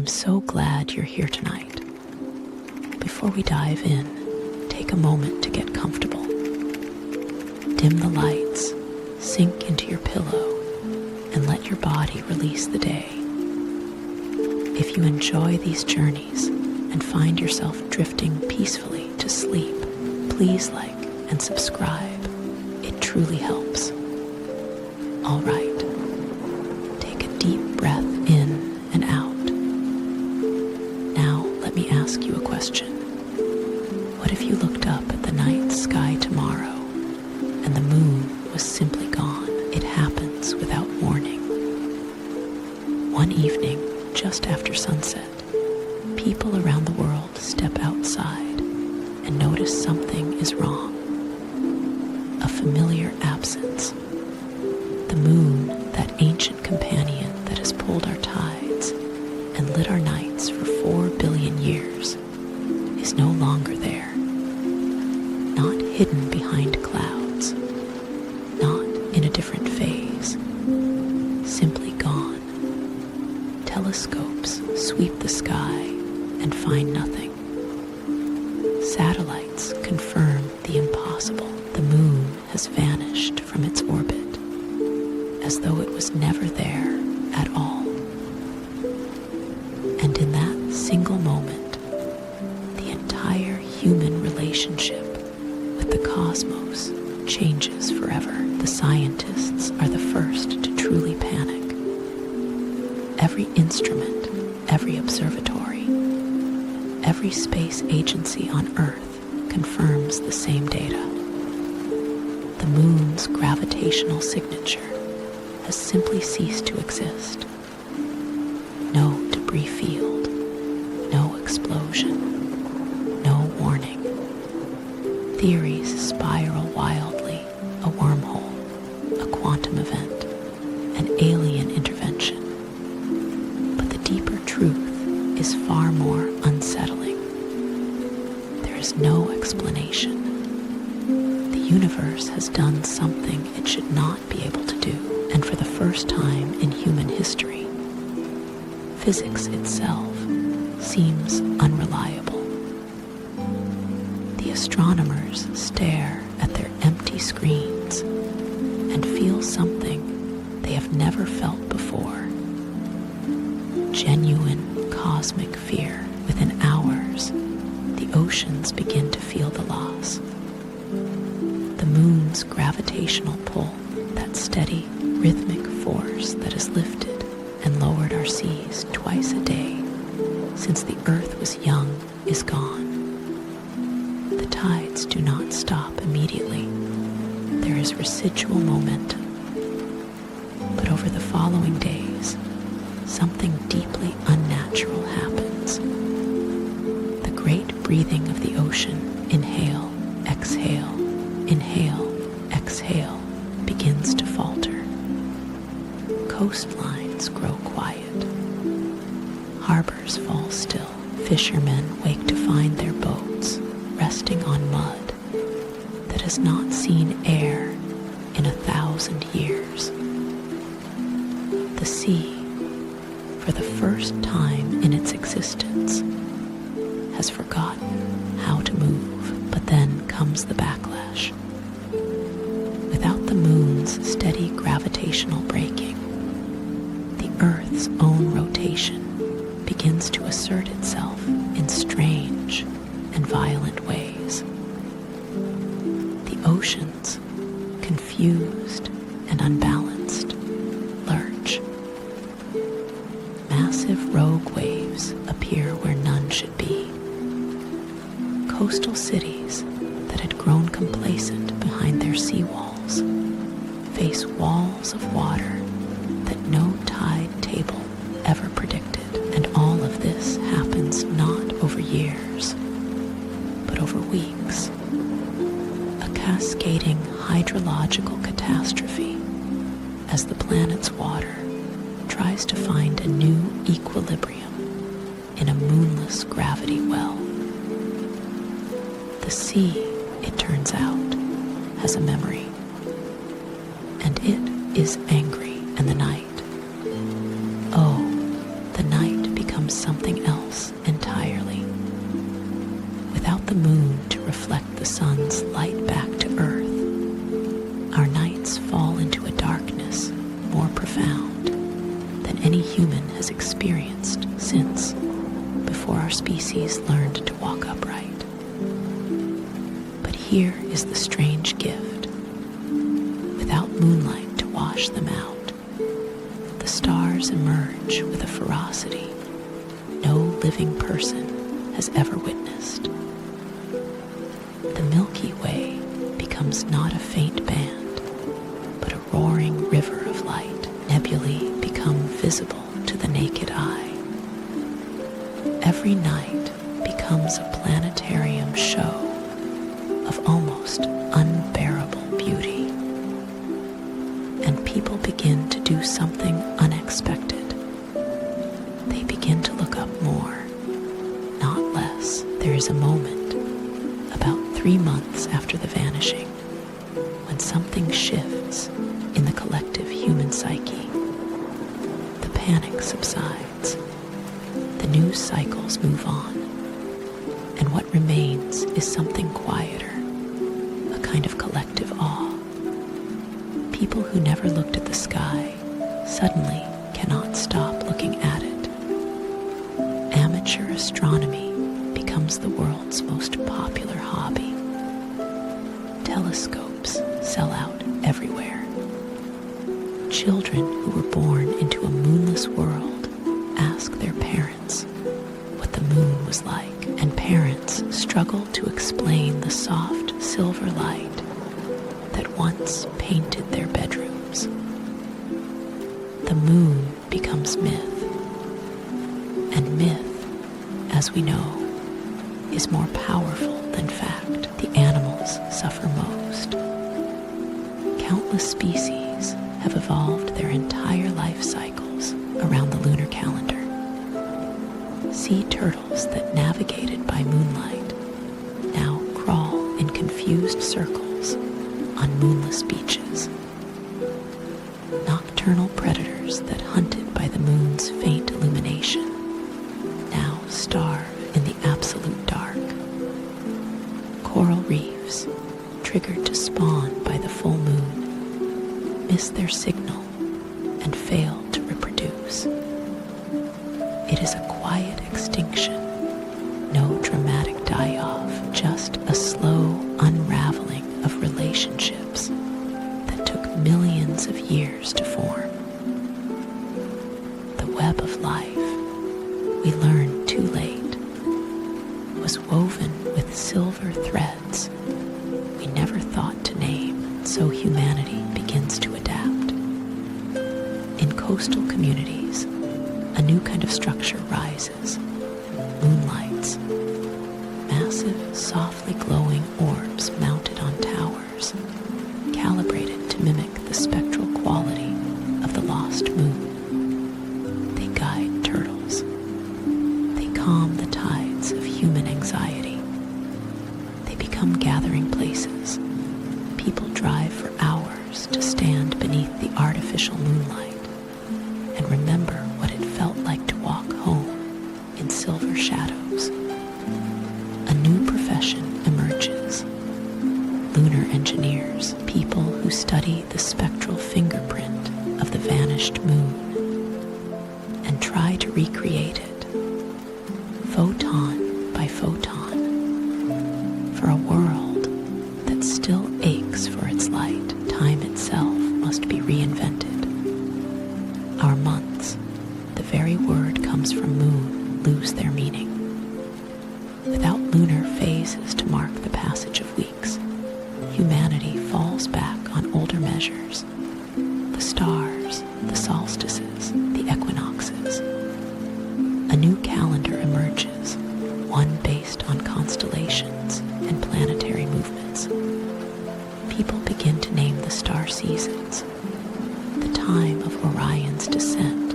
I'm so glad you're here tonight. Before we dive in, take a moment to get comfortable. Dim the lights, sink into your pillow, and let your body release the day. If you enjoy these journeys and find yourself drifting peacefully to sleep, please like and subscribe. It truly helps. All right, take a deep breath in and out. Now let me ask you a question. What if you looked up at the night sky tomorrow and the moon was simply gone? It happens without warning. One evening, just after sunset, people around the world step outside and notice something is wrong. A familiar absence. The moon, that ancient companion that has pulled our tides and lit our nights for 4 billion years, is no longer there. Not hidden behind clouds, not in a different phase, simply gone. Telescopes sweep the sky and find nothing. Satellites confirm the impossible. The moon has vanished from its orbit, as though it was never there at all. And in that single moment, the entire human relationship with the cosmos changes forever. The scientists are the first to truly panic. Every instrument, every observatory, every space agency on Earth confirms the same data. The moon's gravitational signature has simply ceased to exist. No debris field, no explosion, no warning. Theories spiral wildly: a wormhole, a quantum event, an alien intervention. But the deeper truth is far more unsettling. There is no explanation. The universe has done something it should not be able to do, and for the first time in human history, physics itself seems unreliable. The astronomers stare at their empty screens and feel something they have never felt before. Genuine cosmic fear. Within hours, the oceans begin to feel the loss. The moon's gravitational pull, that steady, rhythmic force that has lifted and lowered our seas twice a day since the Earth was young, is gone. The tides do not stop immediately. There is residual momentum. But over the following days, something deeply unnatural happens. The great breathing of the ocean, inhale, exhale, begins to falter. Coastlines grow quiet. Harbors fall still. Fishermen wake to find their boats resting on mud that has not seen air in 1,000 years. The sea, for the first time in its existence, has forgotten how to move. But then comes the backlash. Without the moon's steady gravitational braking, the Earth's own rotation begins to assert itself in strange and violent ways. The oceans, confused and unbalanced, lurch. Massive rogue waves appear where none should be. Coastal cities that had grown complacent behind their seawalls face walls of water that no tide table ever predicted. And all of this happens not over years, but over weeks. A cascading hydrological catastrophe as the planet's water tries to find a new equilibrium in a moonless gravity well. The sea, it turns out, has a memory, and it is angry, and the night, oh, the night becomes becomes something else entirely. Without the moon to reflect the sun's light back to Earth, our nights fall into a darkness more profound than any human has experienced since before our species learned to walk upright. But here is the strange gift. Without moonlight to wash them out, the stars emerge with a ferocity no living person has ever witnessed. The Milky Way becomes not a faint band, but a roaring river of light. Nebulae become visible to the naked eye. Every night becomes a planetarium show of almost unbearable beauty. And people begin to do something unexpected. They begin to look up more, not less. There is a moment, about 3 months after the vanishing, when something shifts in the collective human psyche. The panic subsides. The news cycles move on. And what remains is something quieter, a kind of collective awe. People who never looked at the sky suddenly cannot stop looking at it. Amateur astronomy becomes the world's most popular hobby. Telescopes sell out everywhere. Children who were born into a moonless world ask their parents what the moon was like, and parents struggle to explain the soft silver light that once painted their bedrooms. The moon becomes myth, and myth, as we know, is more powerful than fact. The animals suffer most. Countless species have evolved their entire life cycles around the lunar calendar. Sea turtles that navigated by moonlight now crawl in confused circles on moonless beaches. Nocturnal predators that hunted by the moon's faint illumination now starve in the absolute dark. Coral reefs, triggered to spawn by the full moon, miss their signal and fail to reproduce. It is a quiet extinction, no dramatic die-off, just a slow unraveling of relationships that took millions of years to form. The web of life, we learned too late, was woven with silver threads we never thought to name, so humanity begins to adapt. In coastal communities, a new kind of structure rises. Moonlights, massive, softly glowing orbs mounted on towers, calibrated to mimic the spectral quality of the lost moon. They guide turtles. They calm the tides of human anxiety. They become gathering places. People drive for hours to stand beneath the artificial moonlight and remember what it felt like to walk home in silver shadows. A new profession emerges. Lunar engineers, people who study the spectral fingerprint of the vanished moon and try to recreate it, photon by photon, for a world that still aches for its light. Time itself must be reinvented. Our months, the very word comes from moon, lose their meaning. Without lunar phases to mark the passage of weeks, humanity falls back on older measures. The stars, the solstices, the equinoxes. A new calendar emerges, one based on constellations and planetary movements. People begin to name the star seasons. The time of Orion's descent,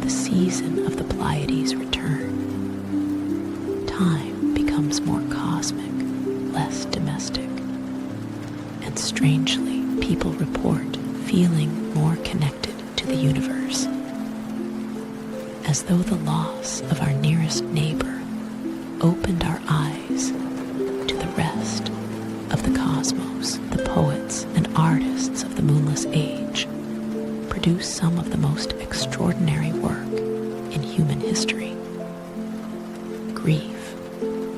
the season of the Pleiades' return. Time becomes more cosmic, less domestic. And strangely, people report feeling more connected to the universe. as though the loss of our nearest neighbor opened our eyes to the rest of the cosmos. The poets and artists of the moonless age produced some of the most extraordinary work in human history. Grief,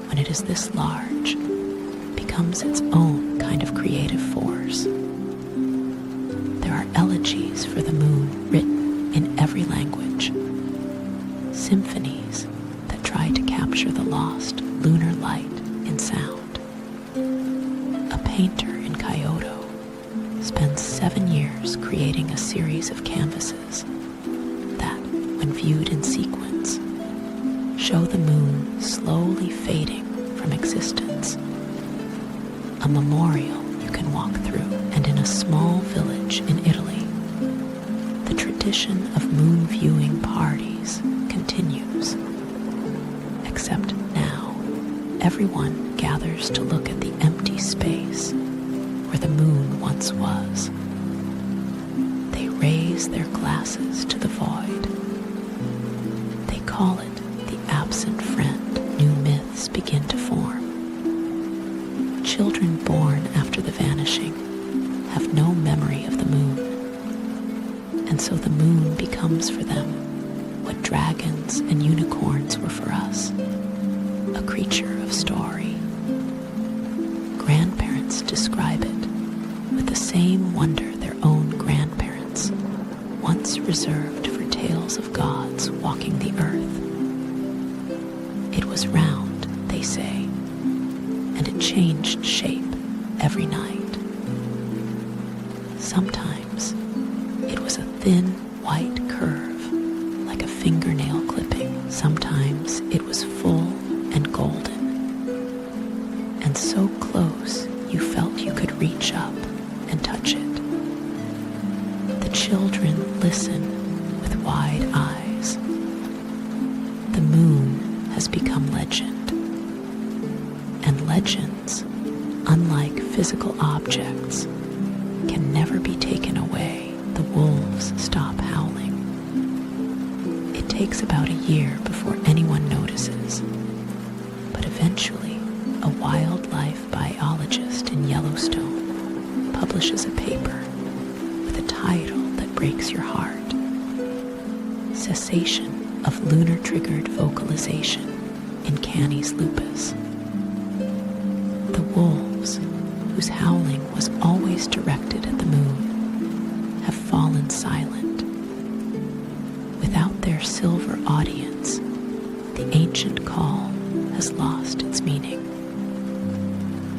when it is this large, becomes its own kind of creative force. There are elegies for the moon written in every language, symphonies that try to capture the lost lunar light in sound. A painter in Kyoto spends 7 years creating a series of canvases that, when viewed in sequence, show the moon slowly fading from existence. A memorial you can walk through, and in a small village in Italy, the tradition of moon viewing parties continues. Except now, everyone gathers to look at the empty space where the moon once was. They raise their glasses to the void. They call it the absent friend. New myths begin to form. Children born after the vanishing have no memory of the moon, and so the moon becomes for them what dragons and unicorns were for us, a creature of story. Grandparents describe it with the same wonder their own grandparents once reserved for tales of gods walking the earth. It was round, they say, and it changed shape every night. Sometimes it was a thin white curve, like a fingernail clipping. Sometimes it was full and golden, and so close you felt you could reach up and touch it. The children listen with wide eyes. The moon has become legend, and legends, unlike physical objects, can never be taken away. The wolves stop howling. It takes about a year before anyone notices, but eventually a wildlife biologist in Yellowstone publishes a paper with a title that breaks your heart: Cessation of Lunar-Triggered Vocalization in Canis lupus. The wolves, whose howling was always directed at the moon, have fallen silent. Without their silver audience, the ancient call has lost its meaning.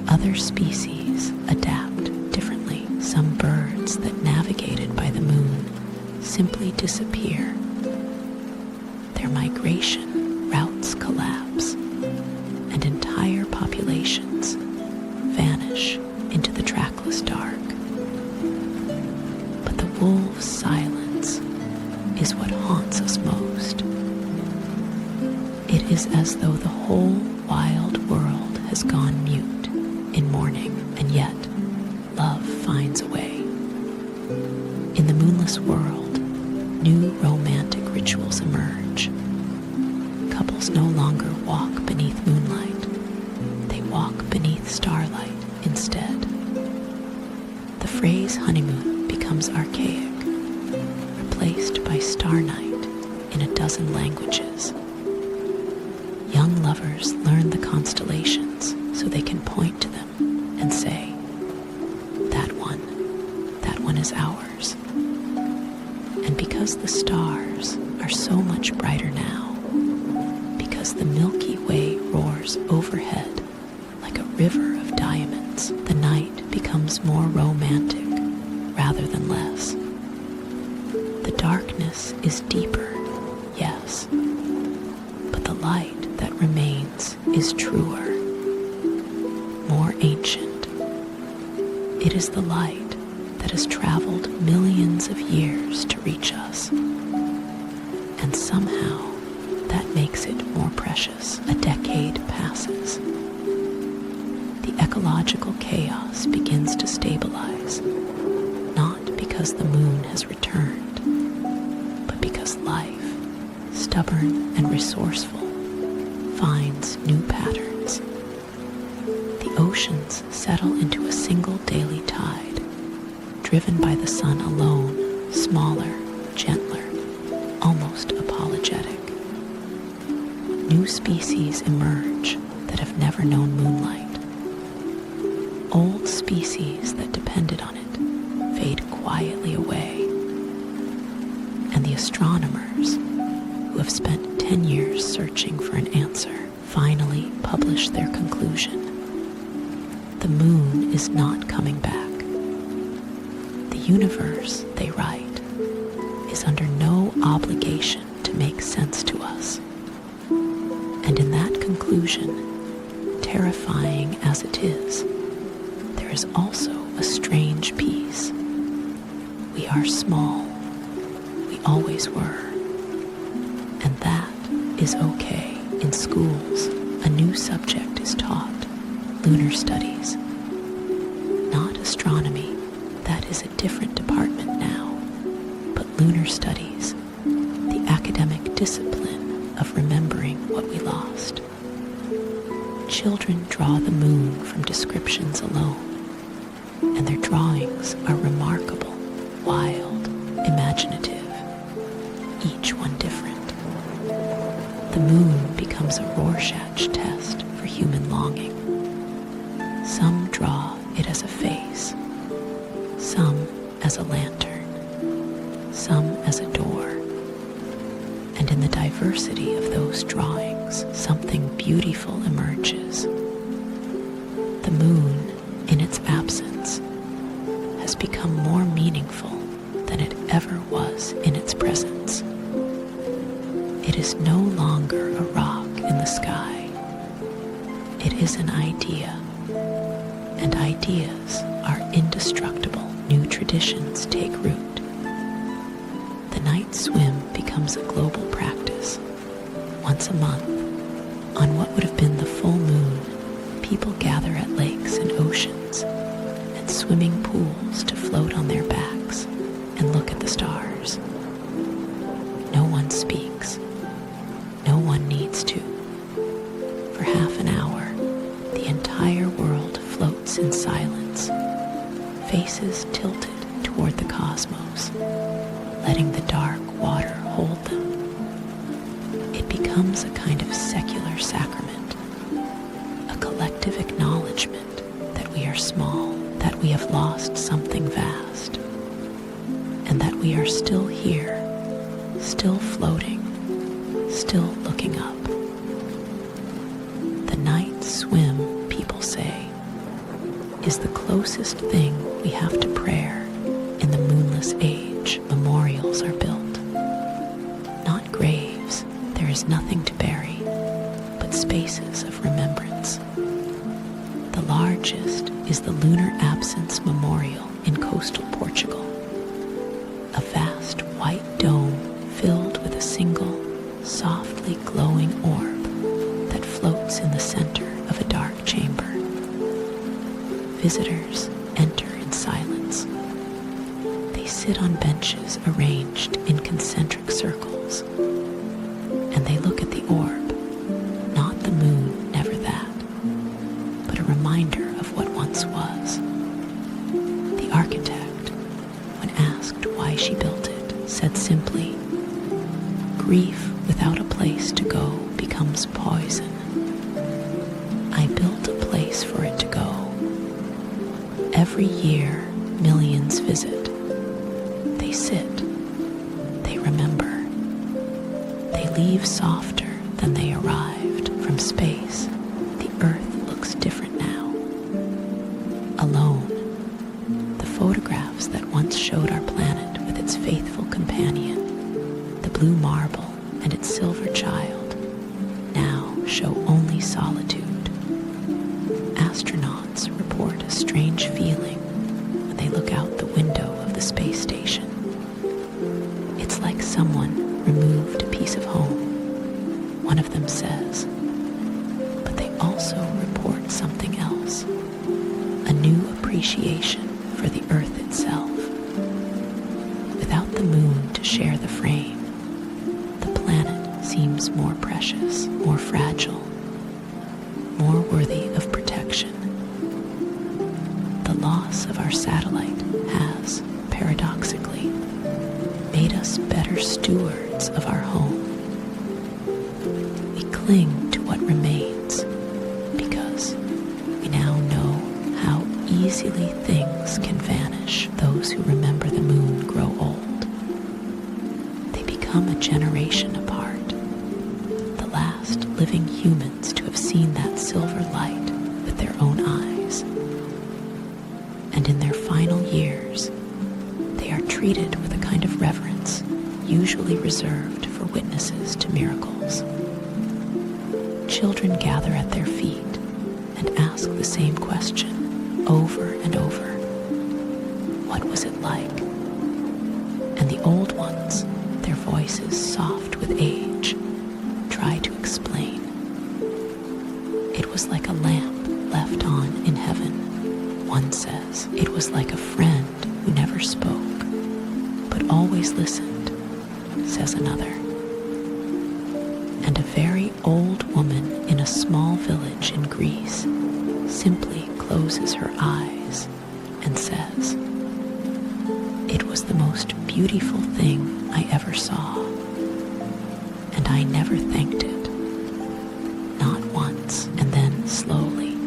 Other species adapt differently. Some birds that navigated by the moon simply disappear. Their migration routes collapse, and entire populations vanish into the trackless dark. But the wolf's silence is what haunts us most. It is as though the whole wild world has gone mute in mourning, and yet love finds a way. In the moonless world, new romantic rituals emerge. Couples no longer walk beneath moonlight. They walk beneath starlight instead. The phrase honeymoon becomes archaic, replaced by star night in a dozen languages. Young lovers learn the constellations so they can point to them and say, that one is ours. And because the stars are so much brighter now, because the Milky Way roars overhead like a river of diamonds, the night becomes more romantic rather than less. The darkness is deeper, yes, but the light that remains is truer, more ancient. It is the light that has traveled millions of years to reach us, and somehow that makes it more precious. A decade passes. The ecological chaos begins to stabilize, not because the moon has returned, but because life stubborn and resourceful, finds new patterns. The oceans settle into a single daily tide, driven by the sun alone, smaller, gentler, almost apologetic. New species emerge that have never known moonlight. Old species that depended on it fade quietly away. And the astronomers, who have spent 10 years searching for an answer, finally publish their conclusion. The moon is not coming back. The universe, they write, is under no obligation to make sense to us. And in that conclusion, terrifying as it is, there is also a strange peace. We are small. We always were. And that is okay. In schools, a new subject is taught, lunar studies. Not astronomy, that is a different department now, but lunar studies, the academic discipline of remembering what we lost. Children draw the moon from descriptions alone, and their drawings are remarkable, wild, imaginative, each one different. The moon becomes a Rorschach test for human longing. Some draw it as a face, some as a lantern, some as a door. And in the diversity of those drawings, something beautiful emerges. The moon, in its absence, has become more meaningful than it ever was in its presence. It is no longer a rock in the sky. It is an idea, and ideas are indestructible. New traditions take root. The night swim becomes a global practice. Once a month, on what would have been the full moon, people gather at lakes and oceans and swimming pools to float on their backs and look at the stars. No one speaks. No one needs to. For half an hour, the entire world floats in silence, faces tilted toward the cosmos, letting the dark water hold them. It becomes a kind of secular sacrament, a collective acknowledgement that we are small, that we have lost something vast, and that we are still here, still floating, still looking up. The night swim, people say, is the closest thing we have to prayer. In the moonless age, memorials are built. Not graves, there is nothing to bury, but spaces of remembrance. The largest is the Lunar Absence Memorial in coastal Portugal, a vast white dome filled with a single, softly glowing orb that floats in the center of a dark chamber. Visitors enter in silence. They sit on benches arranged in concentric circles, and they look at the orb, not the moon, never that, but a reminder of what once was. The architect, when asked why she built it, said simply, "Grief without a place to go becomes poison. I built a place for it to go. Every year, millions visit. They sit. They remember. They leave softer than they arrived. From space, the Earth looks different now. Alone, the photographs that once showed our planet with its faithful companion, the blue marble and its silver child, now show only solitude. Astronauts report a strange feeling when they look out the window of the space station. It's like someone removed a piece of home, one of them says. But they also report something else, a new appreciation for the Earth itself. Without the moon to share the frame, the planet seems more precious, more fragile, more worthy of protection. The loss of our satellite has, paradoxically, made us better stewards of our home. We cling to what remains because we now know how easily things can vanish. Those who remember the moon grow old. They become a generation apart, the last living humans to have seen that silver light with their own eyes. And in their final years, they are treated with a kind of reverence usually reserved for witnesses to miracles. Children gather at their feet and ask the same question over and over. What was it like? And the old ones, their voices soft with age, try to explain. It was like a lamp left on in heaven, one says. It was like a friend who never spoke, but always listened, says another. And a very old woman in a small village in Greece simply closes her eyes and says, "It was the most beautiful thing I ever saw, and I never thanked it, not once." And then slowly,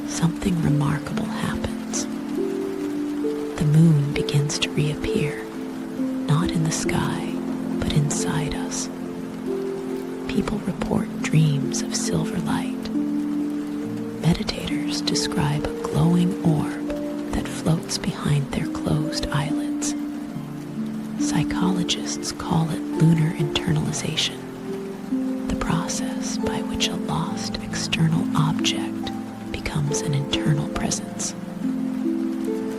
something remarkable happens. The moon begins to reappear, not in the sky, but inside us. People report dreams of silver light. Meditators describe a glowing orb that floats behind their closed eyelids. Psychologists call it lunar internalization, the process by which a lost external object becomes an internal presence.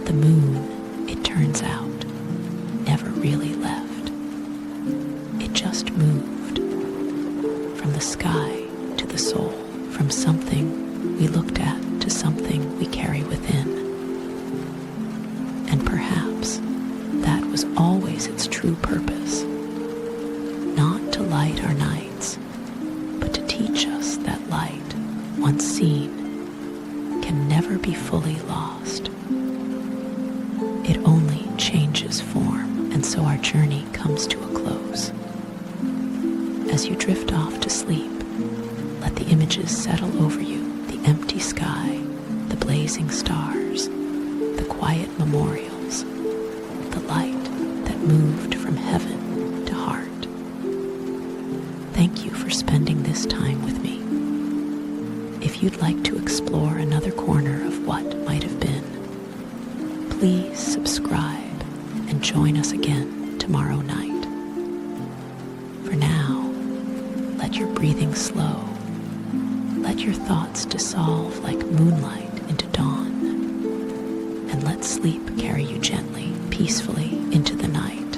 The moon, it turns out, never really left. It just moved from the sky to the soul, from something we looked at to something we carry within. And perhaps that was always its true purpose, not to light our nights, but to teach us that light, once seen, can never be fully lost. It only changes form, and so our journey comes to a close. As you drift off to sleep, let the images settle over you, the empty sky, the blazing stars, the quiet memorials, the light that moved from heaven to heart. Thank you for spending this time with me. If you'd like to explore another corner of what might have been, please subscribe and join us again tomorrow night. For now, let your breathing slow. Let your thoughts dissolve like moonlight into dawn. And let sleep carry you gently, peacefully into the night.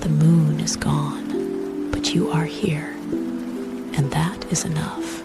The moon is gone, but you are here, and that is enough.